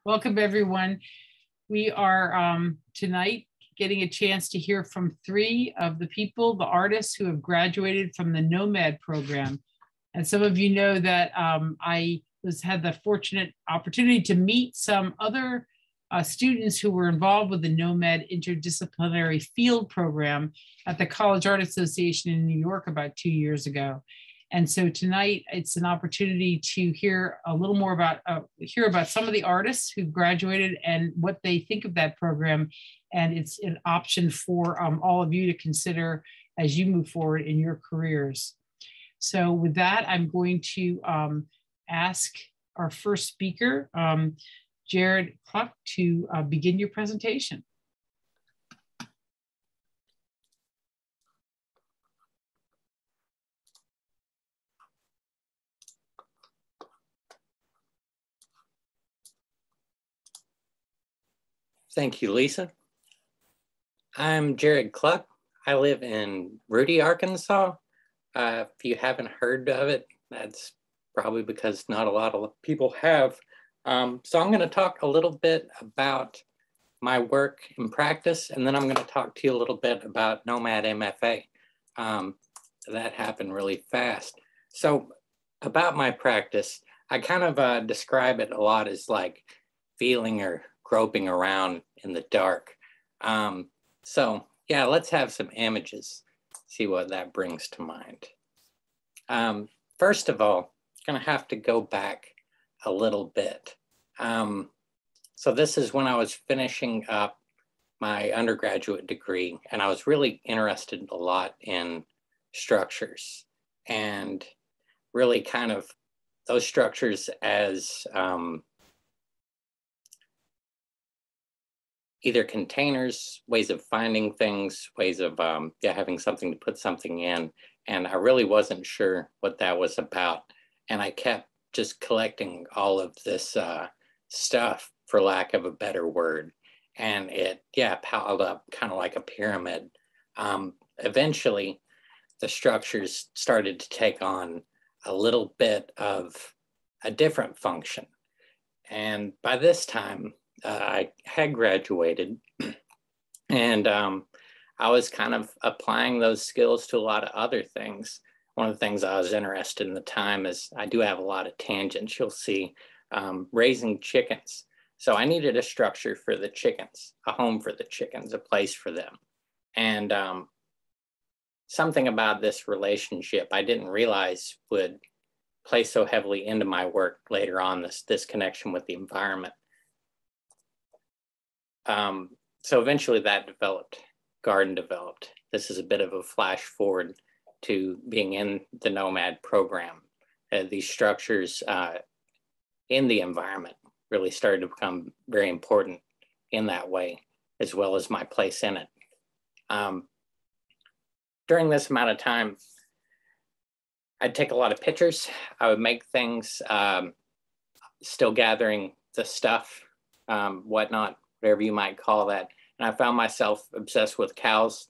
Welcome, everyone. We are tonight getting a chance to hear from three of the people, the artists who have graduated from the Nomad program. And some of you know that I had the fortunate opportunity to meet some other students who were involved with the Nomad interdisciplinary field program at the College Art Association in New York about 2 years ago. And so tonight it's an opportunity to hear a little more about, some of the artists who graduated and what they think of that program. And it's an option for all of you to consider as you move forward in your careers. So with that, I'm going to ask our first speaker, Jared Cluck, to begin your presentation. Thank you, Lisa. I'm Jared Cluck. I live in Rudy, Arkansas. If you haven't heard of it, that's probably because not a lot of people have. So I'm going to talk a little bit about my work in practice, and then I'm going to talk to you a little bit about Nomad MFA. That happened really fast. So about my practice, I kind of describe it a lot as like feeling or groping around in the dark. So yeah, let's have some images, see what that brings to mind. First of all, I'm gonna have to go back a little bit. So this is when I was finishing up my undergraduate degree, and I was really interested a lot in structures and really kind of those structures as either containers, ways of finding things, ways of having something to put something in. And I really wasn't sure what that was about. And I kept just collecting all of this stuff, for lack of a better word. And it, piled up kind of like a pyramid. Eventually, the structures started to take on a little bit of a different function. And by this time, I had graduated, and I was kind of applying those skills to a lot of other things. One of the things I was interested in the time is I do have a lot of tangents. You'll see raising chickens. So I needed a structure for the chickens, a home for the chickens, a place for them. And something about this relationship I didn't realize would play so heavily into my work later on, this connection with the environment. So eventually that garden developed. This is a bit of a flash forward to being in the Nomad program. These structures in the environment really started to become very important in that way, as well as my place in it. During this amount of time, I'd take a lot of pictures. I would make things, still gathering the stuff, whatnot, whatever you might call that. And I found myself obsessed with cows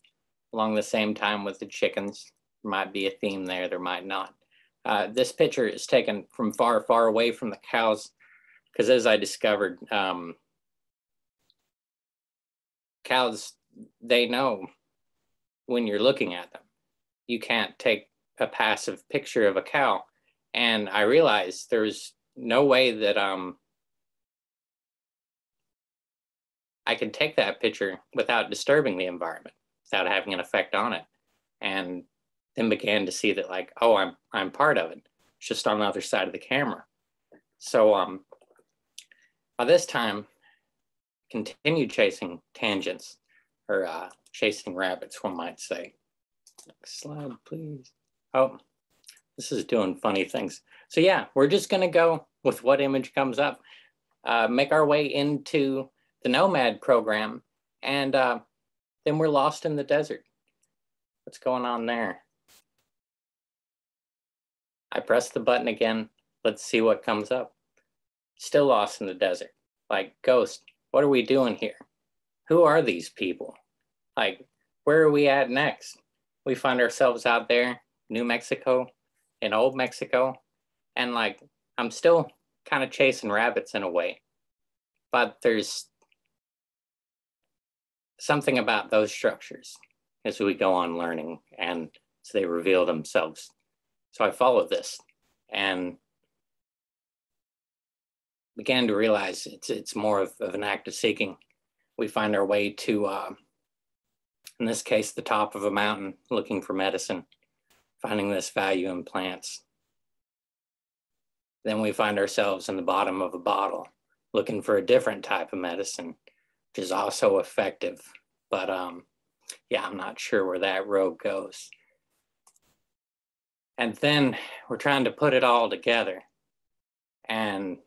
along the same time with the chickens. There might be a theme there, there might not. This picture is taken from far, far away from the cows, because as I discovered, cows, they know when you're looking at them. You can't take a passive picture of a cow. And I realized there's no way that I could take that picture without disturbing the environment, without having an effect on it. And then began to see that, like, oh, I'm part of it. It's just on the other side of the camera. So by this time, continued chasing tangents, or chasing rabbits, one might say. Next slide, please. Oh, this is doing funny things. So yeah, we're just gonna go with what image comes up, make our way into the Nomad program, and then we're lost in the desert. What's going on there? I press the button again. Let's see what comes up. Still lost in the desert. Like, Ghost, what are we doing here? Who are these people? Like, where are we at next? We find ourselves out there, New Mexico, in Old Mexico, and like, I'm still kind of chasing rabbits in a way, but there's something about those structures as we go on learning and as they reveal themselves. So I followed this and began to realize it's more of an act of seeking. We find our way to, in this case, the top of a mountain, looking for medicine, finding this value in plants. Then we find ourselves in the bottom of a bottle, looking for a different type of medicine, which is also effective. But yeah, I'm not sure where that road goes. And then we're trying to put it all together. And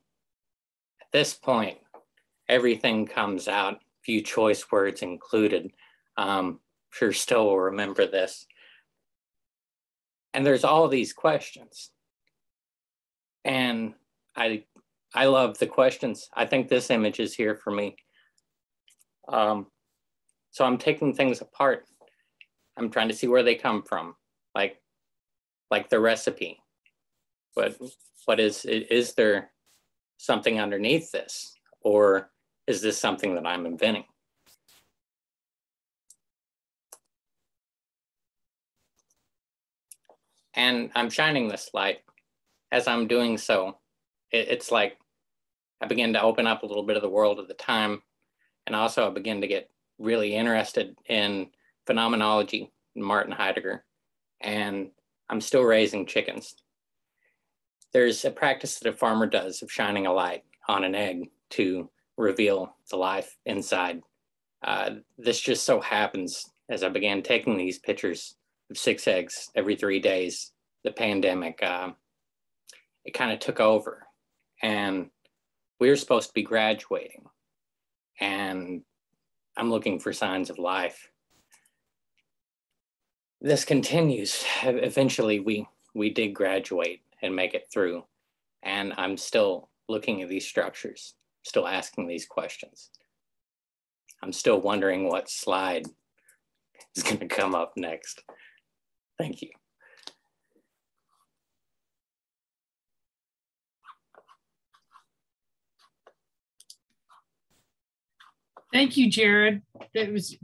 at this point, everything comes out, few choice words included. Sure still will remember this. And there's all these questions. And I love the questions. I think this image is here for me. So I'm taking things apart. I'm trying to see where they come from, like the recipe. What is there something underneath this? Or is this something that I'm inventing? And I'm shining this light. As I'm doing so, it's like I begin to open up a little bit of the world at the time. And also I begin to get really interested in phenomenology, Martin Heidegger, and I'm still raising chickens. There's a practice that a farmer does of shining a light on an egg to reveal the life inside. This just so happens as I began taking these pictures of 6 eggs every 3 days, the pandemic, it kind of took over. And we were supposed to be graduating. And I'm looking for signs of life. This continues. Eventually, we did graduate and make it through. And I'm still looking at these structures, still asking these questions. I'm still wondering what slide is going to come up next. Thank you. Thank you, Jared. It was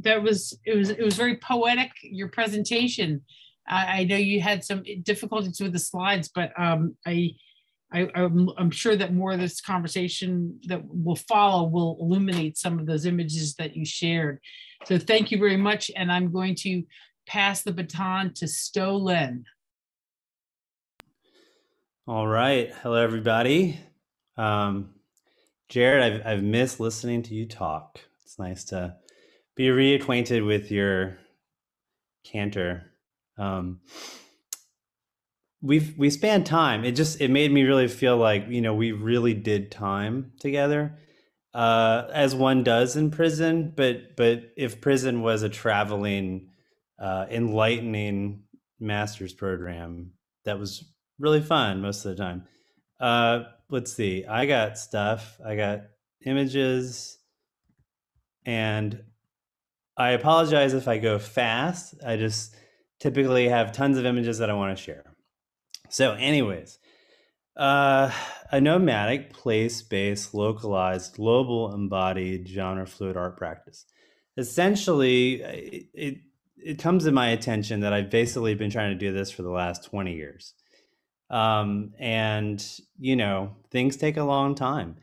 very poetic, your presentation. I know you had some difficulties with the slides, but I'm sure that more of this conversation that will follow will illuminate some of those images that you shared. So thank you very much. And I'm going to pass the baton to Sto Len. All right. Hello, everybody. Jared, I've missed listening to you talk. It's nice to be reacquainted with your canter. We spanned time. It made me really feel like, we really did time together, as one does in prison. But if prison was a traveling, enlightening master's program, that was really fun most of the time. Let's see. I got stuff. I got images, and I apologize if I go fast. I just typically have tons of images that I want to share. So anyways, a nomadic, place-based, localized, global embodied, genre-fluid art practice. Essentially, it comes to my attention that I've basically been trying to do this for the last 20 years. And, things take a long time.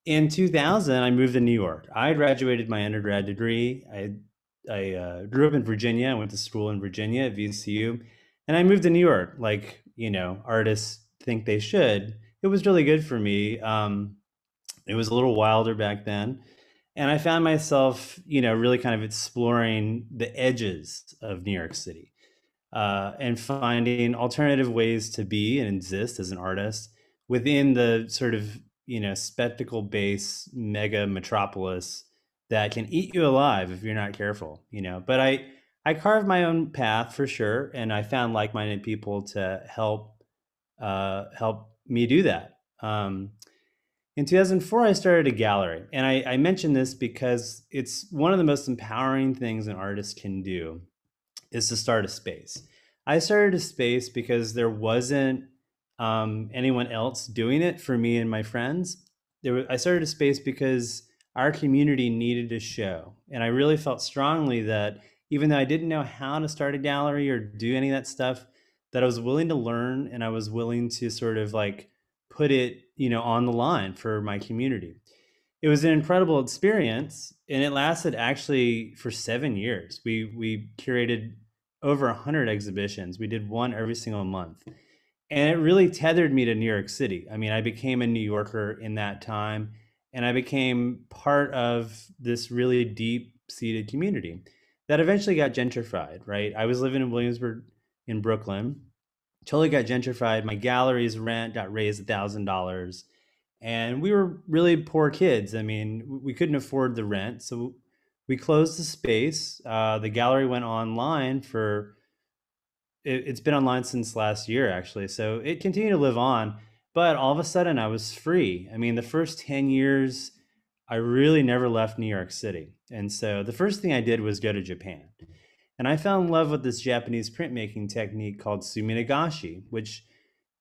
In 2000, I moved to New York. I graduated my undergrad degree. I grew up in Virginia. I went to school in Virginia at VCU. And I moved to New York, like, artists think they should. It was really good for me. It was a little wilder back then. And I found myself, really kind of exploring the edges of New York City, and finding alternative ways to be and exist as an artist within the sort of, spectacle-based mega metropolis that can eat you alive if you're not careful, But I carved my own path for sure, and I found like-minded people to help me do that. In 2004, I started a gallery, and I mention this because it's one of the most empowering things an artist can do is to start a space. I started a space because there wasn't anyone else doing it for me and my friends. I started a space because our community needed a show. And I really felt strongly that even though I didn't know how to start a gallery or do any of that stuff, that I was willing to learn and I was willing to sort of like put it, on the line for my community. It was an incredible experience, and it lasted actually for 7 years. We curated over 100 exhibitions. We did one every single month. And it really tethered me to New York City. I mean, I became a New Yorker in that time, and I became part of this really deep-seated community that eventually got gentrified, right? I was living in Williamsburg in Brooklyn, totally got gentrified. My gallery's rent got raised $1,000, and we were really poor kids. I mean, we couldn't afford the rent, so we closed the space. The gallery went online for it's been online since last year, actually. So it continued to live on, but all of a sudden I was free. I mean, the first 10 years, I really never left New York City. And so the first thing I did was go to Japan. And I fell in love with this Japanese printmaking technique called suminagashi, which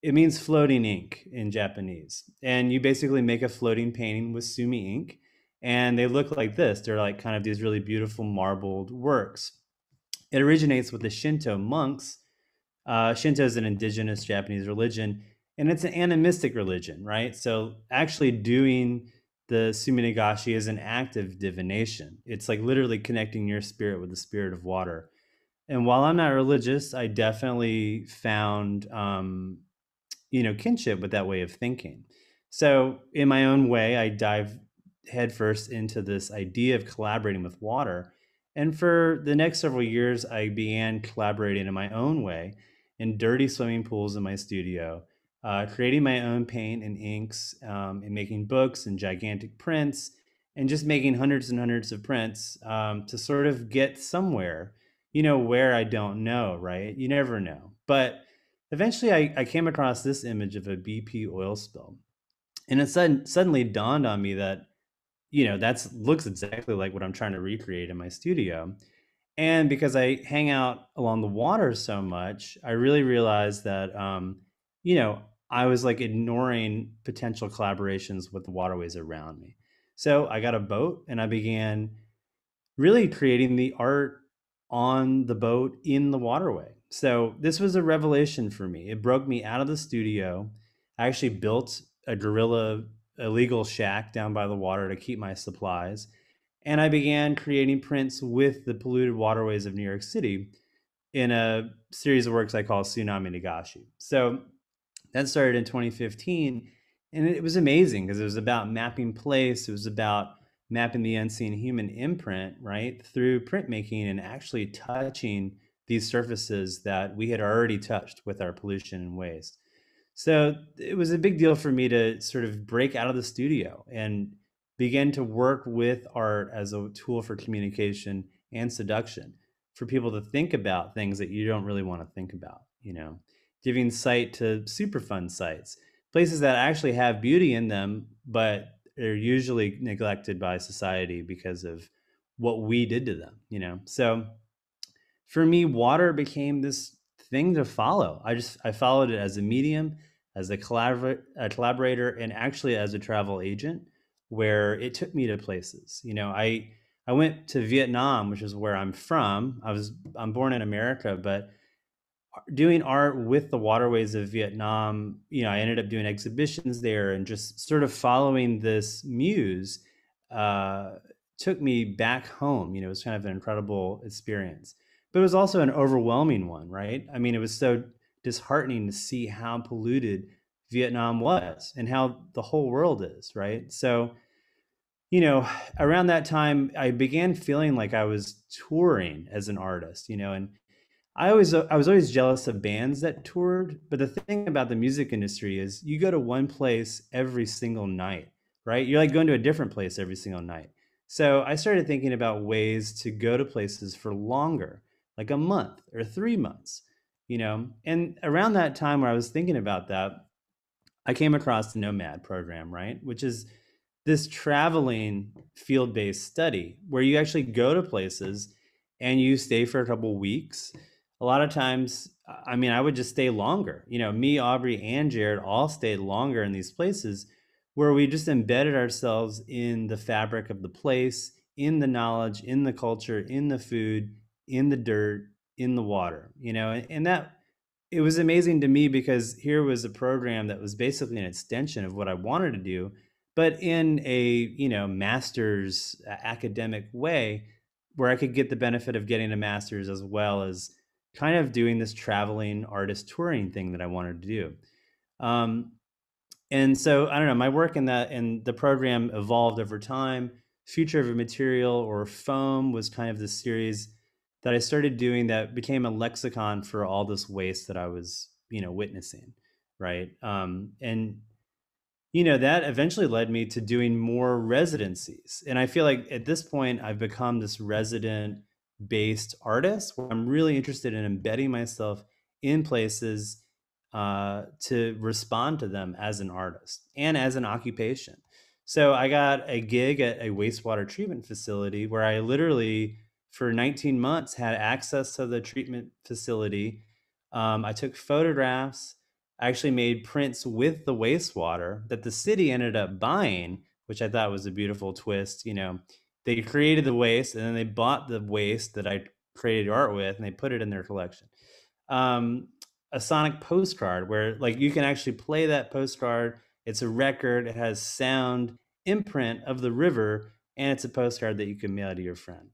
it means floating ink in Japanese. And you basically make a floating painting with sumi ink. And they look like this. They're like kind of these really beautiful marbled works. It originates with the Shinto monks. Shinto is an indigenous Japanese religion, and it's an animistic religion, right? So actually doing the suminagashi is an act of divination. It's like literally connecting your spirit with the spirit of water. And while I'm not religious, I definitely found, kinship with that way of thinking. So in my own way, I dive headfirst into this idea of collaborating with water. And for the next several years, I began collaborating in my own way in dirty swimming pools in my studio, creating my own paint and inks, and making books and gigantic prints, and just making hundreds and hundreds of prints to sort of get somewhere, where I don't know, right? You never know. But eventually I came across this image of a BP oil spill. And it suddenly dawned on me that, that looks exactly like what I'm trying to recreate in my studio. And because I hang out along the water so much, I really realized that, I was like ignoring potential collaborations with the waterways around me. So I got a boat and I began really creating the art on the boat in the waterway. So this was a revelation for me. It broke me out of the studio. I actually built a guerrilla illegal shack down by the water to keep my supplies. And I began creating prints with the polluted waterways of New York City in a series of works I call Tsunami Nagashi. So that started in 2015. And it was amazing because it was about mapping place. It was about mapping the unseen human imprint, right, through printmaking and actually touching these surfaces that we had already touched with our pollution and waste. So it was a big deal for me to sort of break out of the studio and begin to work with art as a tool for communication and seduction, for people to think about things that you don't really want to think about, giving sight to super fun sites, places that actually have beauty in them, but are usually neglected by society because of what we did to them, So for me, water became this thing to follow. I followed it as a medium, as a collaborator, and actually as a travel agent, where it took me to places. I went to Vietnam, which is where I'm from. I'm born in America, but doing art with the waterways of Vietnam, I ended up doing exhibitions there, and just sort of following this muse took me back home. It was kind of an incredible experience, but it was also an overwhelming one, right? I mean, it was so disheartening to see how polluted Vietnam was and how the whole world is, right? So, around that time, I began feeling like I was touring as an artist, and I was always jealous of bands that toured, but the thing about the music industry is you go to one place every single night, right? You're like going to a different place every single night. So I started thinking about ways to go to places for longer, like a month or 3 months, And around that time where I was thinking about that, I came across the Nomad program, right? Which is this traveling field-based study where you actually go to places and you stay for a couple weeks. A lot of times, I would just stay longer. Me, Aubrey, and Jared all stayed longer in these places where we just embedded ourselves in the fabric of the place, in the knowledge, in the culture, in the food, in the dirt, in the water, and that it was amazing to me because here was a program that was basically an extension of what I wanted to do, but in a, master's academic way where I could get the benefit of getting a master's as well as kind of doing this traveling artist touring thing that I wanted to do. Um, and so I don't know, my work in the program evolved over time. Future of a Material, or Foam, was kind of the series that I started doing that became a lexicon for all this waste that I was, witnessing, right? And that eventually led me to doing more residencies. And I feel like at this point, I've become this resident based artist where I'm really interested in embedding myself in places to respond to them as an artist and as an occupation. So I got a gig at a wastewater treatment facility where I literally, for 19 months, had access to the treatment facility. I took photographs. I actually made prints with the wastewater that the city ended up buying, which I thought was a beautiful twist. They created the waste and then they bought the waste that I created art with and they put it in their collection. A sonic postcard where like you can actually play that postcard. It's a record. It has sound imprint of the river, and it's a postcard that you can mail to your friend.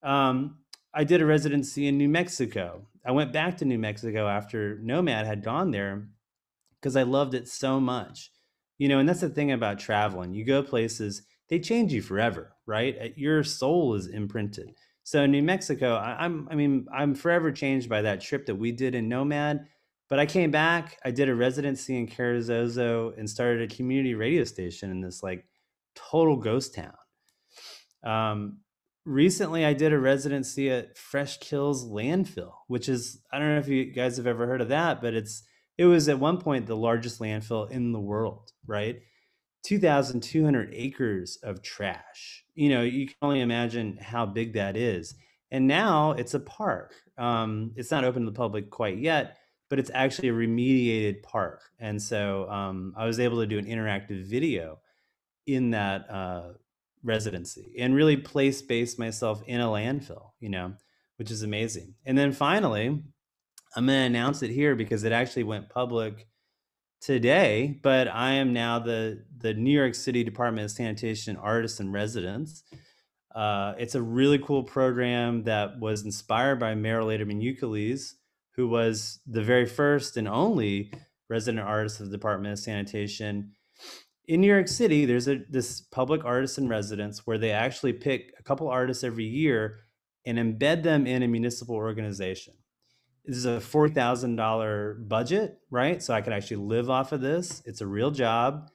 I did a residency in New Mexico. I went back to New Mexico after Nomad had gone there because I loved it so much. And that's the thing about traveling. You go places, they change you forever, right? Your soul is imprinted. So in New Mexico, I'm forever changed by that trip that we did in Nomad. But I came back, I did a residency in Carrizozo and started a community radio station in this like total ghost town. Recently, I did a residency at Fresh Kills Landfill, which is, I don't know if you guys have ever heard of that, but it was at one point the largest landfill in the world, right? 2,200 acres of trash. You can only imagine how big that is. And now it's a park. It's not open to the public quite yet, but it's actually a remediated park. And so I was able to do an interactive video in that residency and really place-based myself in a landfill, which is amazing. And then finally, I'm going to announce it here because it actually went public today, but I am now the New York City Department of Sanitation Artist in Residence. It's a really cool program that was inspired by Mayor Lederman Euclides, who was the very first and only resident artist of the Department of Sanitation. In New York City, there's this public artist in residence where they actually pick a couple artists every year and embed them in a municipal organization. This is a $4,000 budget, right? So I could actually live off of this. It's a real job.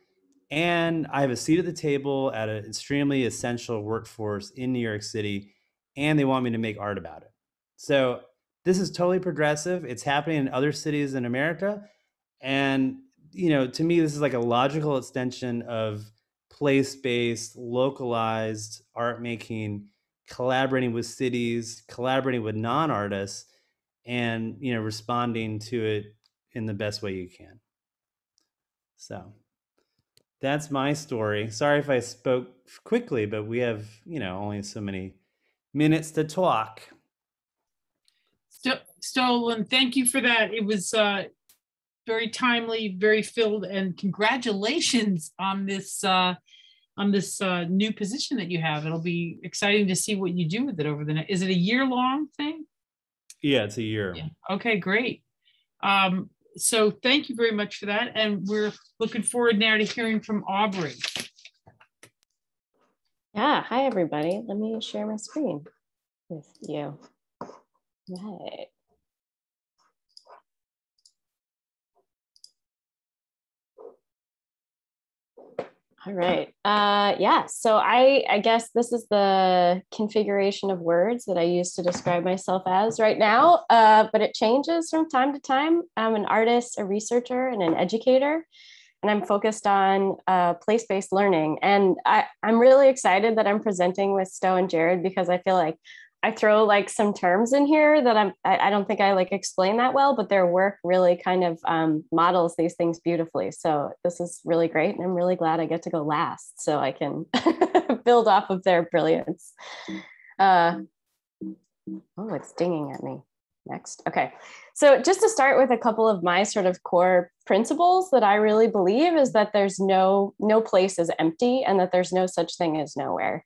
And I have a seat at the table at an extremely essential workforce in New York City, and they want me to make art about it. So this is totally progressive. It's happening in other cities in America. And, to me, this is like a logical extension of place-based, localized art making, collaborating with cities, collaborating with non-artists, and, responding to it in the best way you can. So that's my story. Sorry if I spoke quickly, but we have, only so many minutes to talk. Stolen, thank you for that. It was very timely, very filled, and congratulations on this new position that you have. It'll be exciting to see what you do with it over the next. Is it a year-long thing? Yeah, it's a year. Yeah. Okay, great. So thank you very much for that. And we're looking forward now to hearing from Aubrey. Yeah, hi everybody. Let me share my screen with you. Right. All right. Yeah, so I guess this is the configuration of words that I use to describe myself as right now, but it changes from time to time. I'm an artist, a researcher, and an educator, and I'm focused on place-based learning. And I'm really excited that I'm presenting with Stowe and Jared because I feel like I throw like some terms in here that I don't think I like explain that well, but their work really kind of models these things beautifully. So this is really great. And I'm really glad I get to go last so I can build off of their brilliance. Oh, it's dinging at me. Next. Okay. So just to start with a couple of my sort of core principles that I really believe is that there's no place is empty and that there's no such thing as nowhere.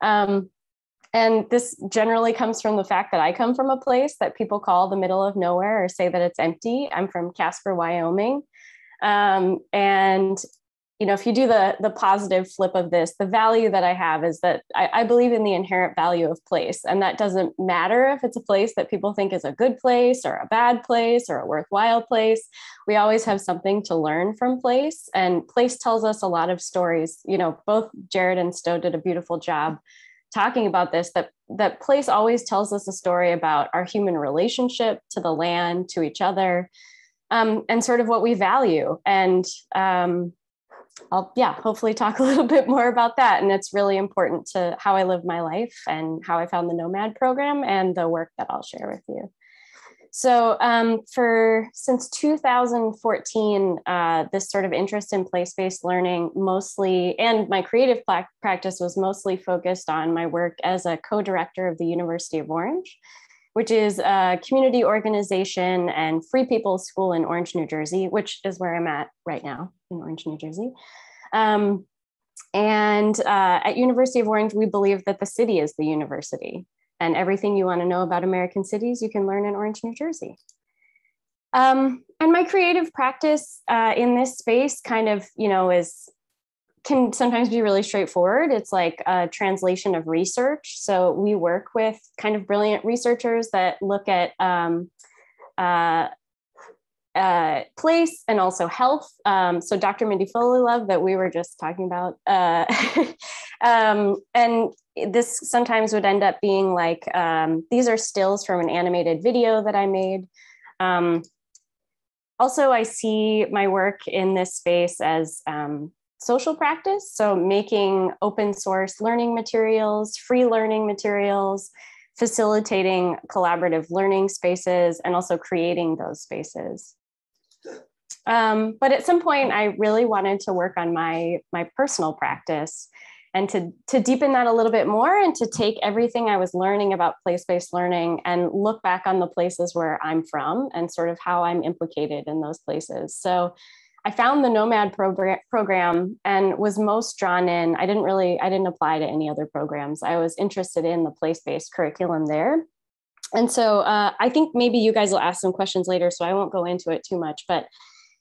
And this generally comes from the fact that I come from a place that people call the middle of nowhere or say that it's empty. I'm from Casper, Wyoming. And you know, if you do the positive flip of this, the value that I have is that I believe in the inherent value of place. And that doesn't matter if it's a place that people think is a good place or a bad place or a worthwhile place. We always have something to learn from place. And place tells us a lot of stories. You know, both Jared and Stowe did a beautiful job talking about this, that place always tells us a story about our human relationship to the land, to each other, and sort of what we value. And I'll hopefully talk a little bit more about that. And it's really important to how I live my life and how I found the Nomad program and the work that I'll share with you. So since 2014, this sort of interest in place-based learning mostly, and my creative practice was mostly focused on my work as a co-director of the University of Orange, which is a community organization and free people's school in Orange, New Jersey, which is where I'm at right now in Orange, New Jersey. At University of Orange, we believe that the city is the university, and everything you want to know about American cities, you can learn in Orange, New Jersey. And my creative practice in this space kind of, you know, can sometimes be really straightforward. It's like a translation of research. So we work with kind of brilliant researchers that look at place and also health. So Dr. Mindy Foley-Love that we were just talking about. And this sometimes would end up being like, these are stills from an animated video that I made. Also, I see my work in this space as social practice. So making open source learning materials, free learning materials, facilitating collaborative learning spaces, and also creating those spaces. But at some point, I really wanted to work on my personal practice and to deepen that a little bit more and to take everything I was learning about place-based learning and look back on the places where I'm from and sort of how I'm implicated in those places. So I found the Nomad program and was most drawn in. I didn't apply to any other programs. I was interested in the place-based curriculum there. And so I think maybe you guys will ask some questions later, so I won't go into it too much, but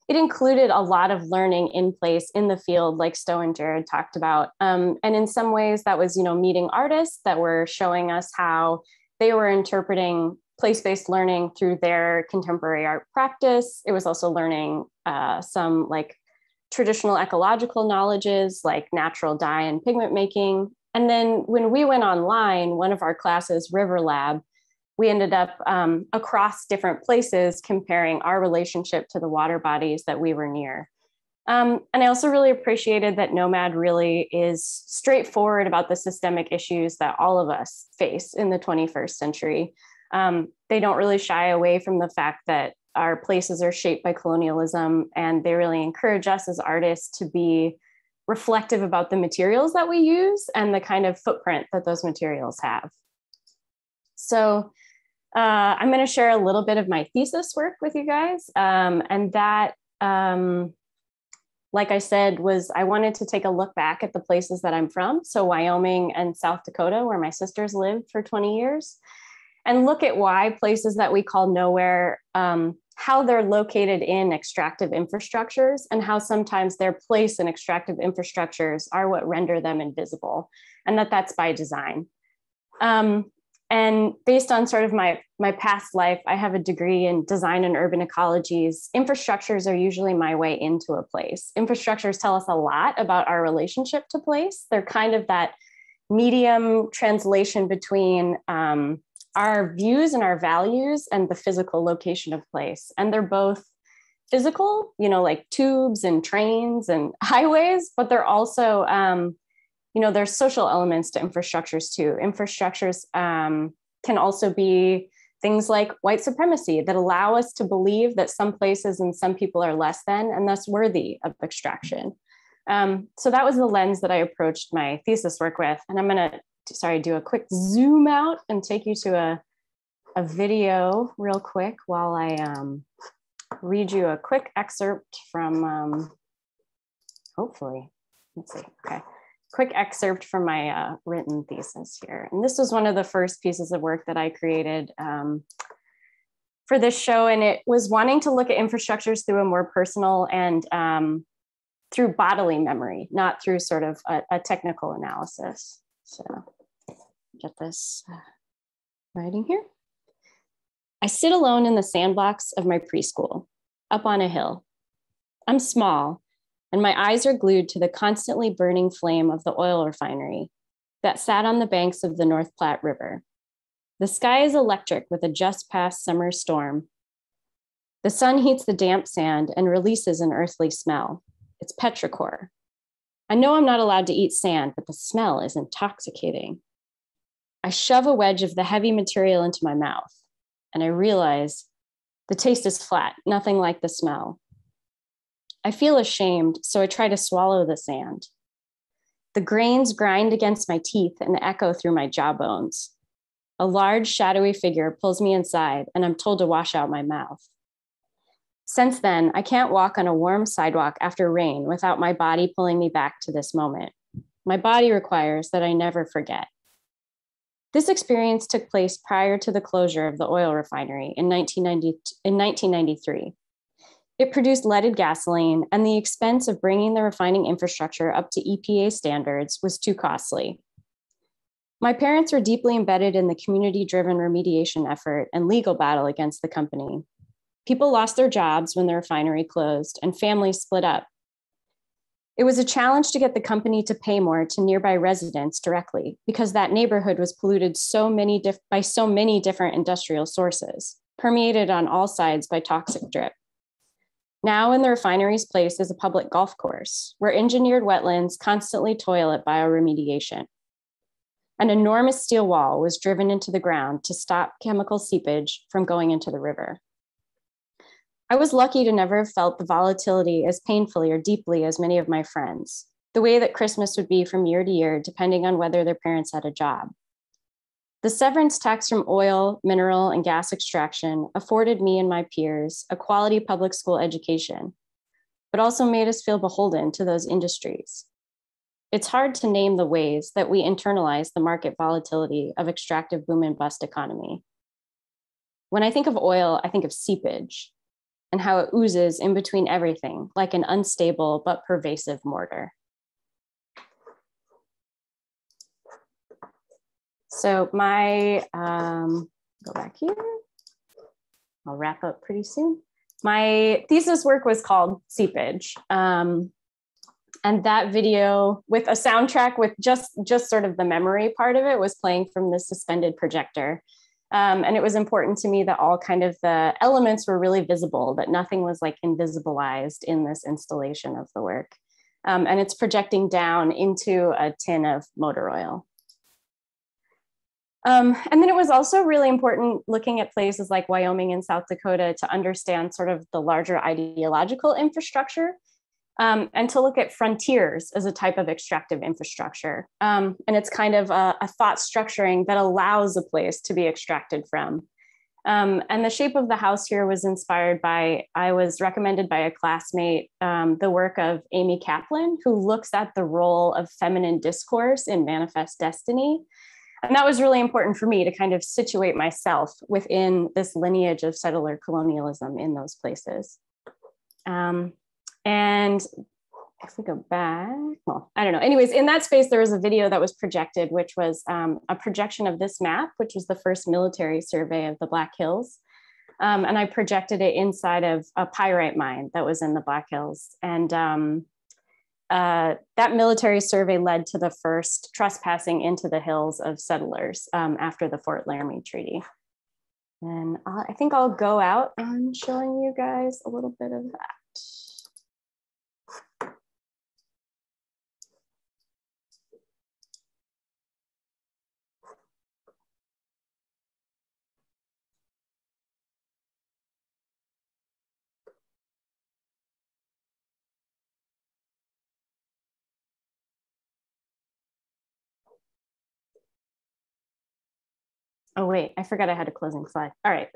it included a lot of learning in place in the field, like Stowe and Jared talked about. And in some ways that was, you know, meeting artists that were showing us how they were interpreting place-based learning through their contemporary art practice. It was also learning some like traditional ecological knowledges like natural dye and pigment making. And then when we went online, one of our classes, River Lab, we ended up across different places comparing our relationship to the water bodies that we were near. And I also really appreciated that Nomad really is straightforward about the systemic issues that all of us face in the 21st century. They don't really shy away from the fact that our places are shaped by colonialism, and they really encourage us as artists to be reflective about the materials that we use and the kind of footprint that those materials have. So I'm going to share a little bit of my thesis work with you guys. And that, like I said, I wanted to take a look back at the places that I'm from. So Wyoming and South Dakota, where my sisters lived for 20 years, and look at why places that we call nowhere, how they're located in extractive infrastructures and how sometimes their place in extractive infrastructures are what render them invisible, and that's by design. And based on sort of my past life, I have a degree in design and urban ecologies. Infrastructures are usually my way into a place. Infrastructures tell us a lot about our relationship to place. They're kind of that medium translation between our views and our values and the physical location of place. And they're both physical, you know, like tubes and trains and highways, but they're also, you know, there's social elements to infrastructures too. Infrastructures can also be things like white supremacy that allow us to believe that some places and some people are less than and thus worthy of extraction. So that was the lens that I approached my thesis work with. And I'm going to, do a quick zoom out and take you to a video real quick while I read you a quick excerpt from, hopefully, let's see, okay. Quick excerpt from my written thesis here. And this was one of the first pieces of work that I created for this show. And it was wanting to look at infrastructures through a more personal and through bodily memory, not through sort of a technical analysis. So get this writing here. I sit alone in the sandbox of my preschool, up on a hill. I'm small, and my eyes are glued to the constantly burning flame of the oil refinery that sat on the banks of the North Platte River. The sky is electric with a just past summer storm. The sun heats the damp sand and releases an earthly smell. It's petrichor. I know I'm not allowed to eat sand, but the smell is intoxicating. I shove a wedge of the heavy material into my mouth, and I realize the taste is flat, nothing like the smell. I feel ashamed, so I try to swallow the sand. The grains grind against my teeth and echo through my jawbones. A large, shadowy figure pulls me inside, and I'm told to wash out my mouth. Since then, I can't walk on a warm sidewalk after rain without my body pulling me back to this moment. My body requires that I never forget. This experience took place prior to the closure of the oil refinery in 1993. It produced leaded gasoline, and the expense of bringing the refining infrastructure up to EPA standards was too costly. My parents were deeply embedded in the community-driven remediation effort and legal battle against the company. People lost their jobs when the refinery closed, and families split up. It was a challenge to get the company to pay more to nearby residents directly because that neighborhood was polluted by so many different industrial sources, permeated on all sides by toxic drip. Now in the refinery's place is a public golf course where engineered wetlands constantly toil at bioremediation. An enormous steel wall was driven into the ground to stop chemical seepage from going into the river. I was lucky to never have felt the volatility as painfully or deeply as many of my friends, the way that Christmas would be from year to year, depending on whether their parents had a job. The severance tax from oil, mineral, and gas extraction afforded me and my peers a quality public school education, but also made us feel beholden to those industries. It's hard to name the ways that we internalize the market volatility of extractive boom and bust economy. When I think of oil, I think of seepage and how it oozes in between everything, like an unstable but pervasive mortar. So go back here. I'll wrap up pretty soon. My thesis work was called Seepage. And that video with a soundtrack with just sort of the memory part of it was playing from the suspended projector. And it was important to me that all kind of the elements were really visible, that nothing was like invisibilized in this installation of the work. And it's projecting down into a tin of motor oil. And then it was also really important looking at places like Wyoming and South Dakota to understand sort of the larger ideological infrastructure and to look at frontiers as a type of extractive infrastructure. And it's kind of a thought structuring that allows a place to be extracted from. And the shape of the house here was inspired by, I was recommended by a classmate, the work of Amy Kaplan, who looks at the role of feminine discourse in Manifest Destiny. And that was really important for me to kind of situate myself within this lineage of settler colonialism in those places. And if we go back, well, I don't know. Anyways, in that space, there was a video that was projected, which was a projection of this map, which was the first military survey of the Black Hills. And I projected it inside of a pyrite mine that was in the Black Hills. And that military survey led to the first trespassing into the hills of settlers after the Fort Laramie Treaty. And I think I'll go out on showing you guys a little bit of that. Oh, wait, I forgot I had a closing slide. All right.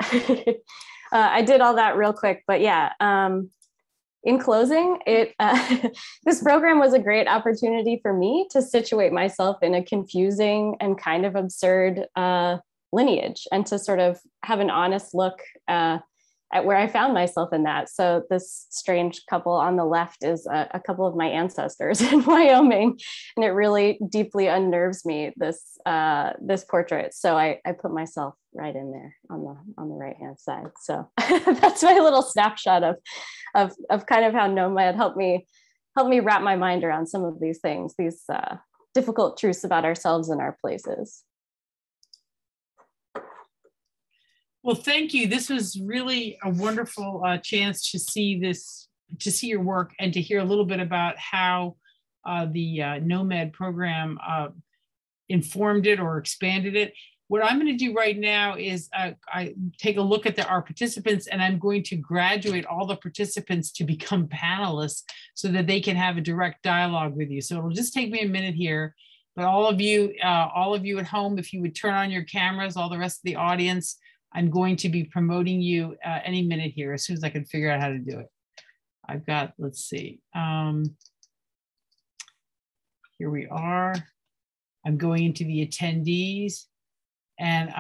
I did all that real quick, but yeah. In closing, this program was a great opportunity for me to situate myself in a confusing and kind of absurd lineage, and to sort of have an honest look at where I found myself in that. So this strange couple on the left is a couple of my ancestors in Wyoming, and it really deeply unnerves me, this portrait. So I put myself right in there on the right hand side. So that's my little snapshot of kind of how Nomad helped me wrap my mind around some of these things, these difficult truths about ourselves and our places. Well, thank you. This was really a wonderful chance to see your work, and to hear a little bit about how the Nomad program informed it or expanded it. What I'm going to do right now is I take a look at our participants, and I'm going to graduate all the participants to become panelists so that they can have a direct dialogue with you. So it'll just take me a minute here, but all of you at home, if you would turn on your cameras, all the rest of the audience, I'm going to be promoting you any minute here, as soon as I can figure out how to do it. I've got, let's see. Here we are. I'm going into the attendees, and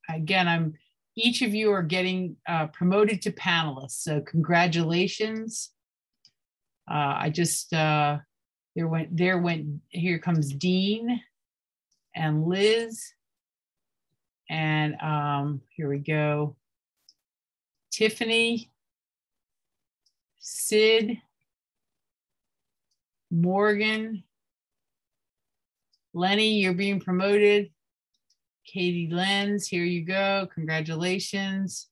again, each of you are getting promoted to panelists. So congratulations. Here comes Dean and Liz. And here we go. Tiffany, Sid, Morgan, Lenny, you're being promoted. Katie Lenz, here you go. Congratulations.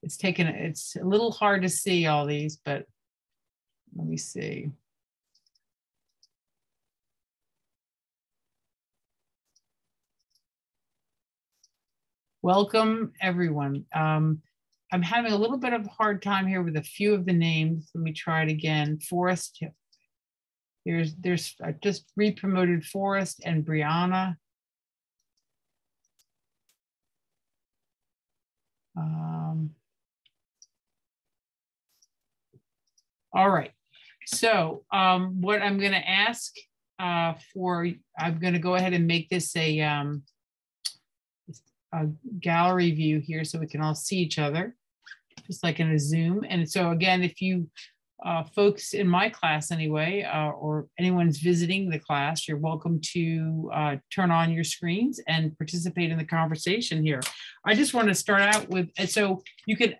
It's a little hard to see all these, but let me see. Welcome, everyone. I'm having a little bit of a hard time here with a few of the names. Let me try it again. Forrest, there's I just re-promoted Forrest and Brianna. All right, so what I'm gonna ask I'm gonna go ahead and make this a gallery view here so we can all see each other, just like in a Zoom. And so again, if you folks in my class anyway, or anyone's visiting the class, you're welcome to turn on your screens and participate in the conversation here. I just want to start out with, so you can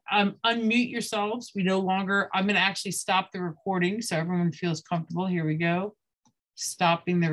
unmute yourselves. I'm going to actually stop the recording so everyone feels comfortable. Here we go. Stopping the